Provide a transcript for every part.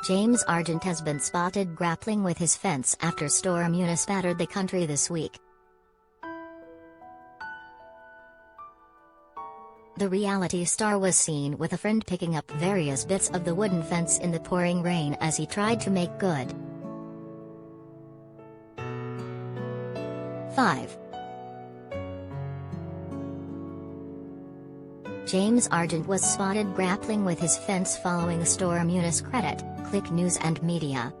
James Argent has been spotted grappling with his fence after Storm Eunice battered the country this week. The reality star was seen with a friend picking up various bits of the wooden fence in the pouring rain as he tried to make good. 5. James Argent was spotted grappling with his fence following Storm EuniceCredit, Click News and Media.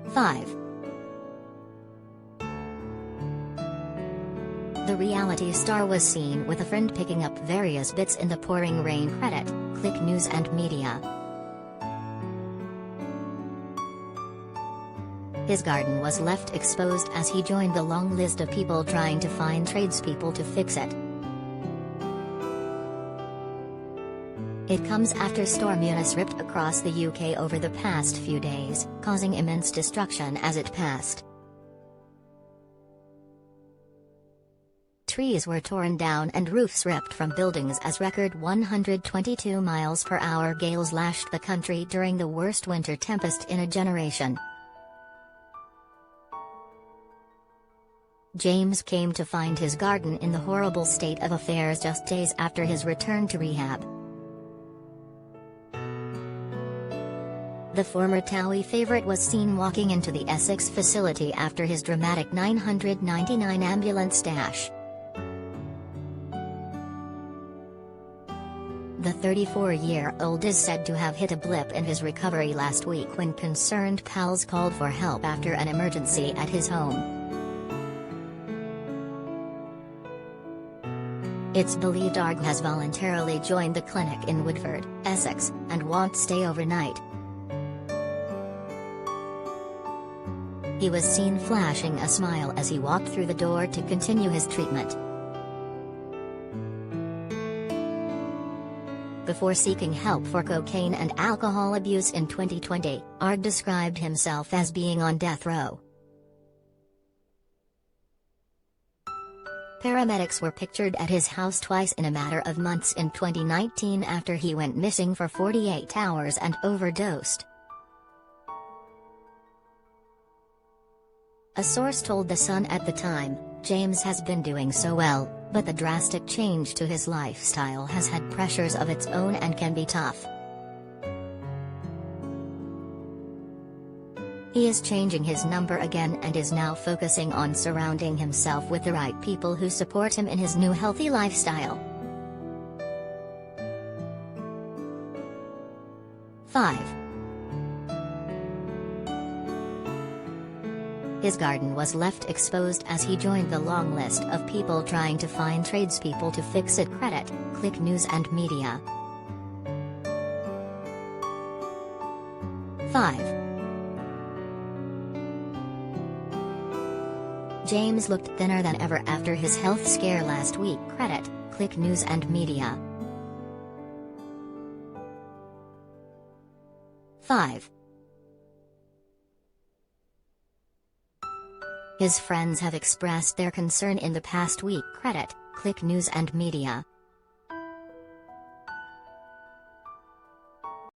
5. The reality star was seen with a friend picking up various bits in the pouring RaiNCredit, Click News and Media. His garden was left exposed as he joined the long list of people trying to find tradespeople to fix it. It comes after Storm Eunice ripped across the UK over the past few days, causing immense destruction as it passed. Trees were torn down and roofs ripped from buildings as record 122 miles per hour gales lashed the country during the worst winter tempest in a generation. James came to find his garden in the horrible state of affairs just days after his return to rehab. The former Towie favourite was seen walking into the Essex facility after his dramatic 999 ambulance dash. The 34-year-old is said to have hit a blip in his recovery last week when concerned pals called for help after an emergency at his home. It's believed Arg has voluntarily joined the clinic in Woodford, Essex, and won't stay overnight. He was seen flashing a smile as he walked through the door to continue his treatment. Before seeking help for cocaine and alcohol abuse in 2020, Arg described himself as being on death row. Paramedics were pictured at his house twice in a matter of months in 2019 after he went missing for 48 hours and overdosed. A source told The Sun at the time, James has been doing so well, but the drastic change to his lifestyle has had pressures of its own and can be tough. He is changing his number again and is now focusing on surrounding himself with the right people who support him in his new healthy lifestyle. 5. His garden was left exposed as he joined the long list of people trying to find tradespeople to fix it. Credit, Click News and Media. 5. James looked thinner than ever after his health scare last week. Credit, Click News and Media. 5. His friends have expressed their concern in the past week. Credit, Click News and Media.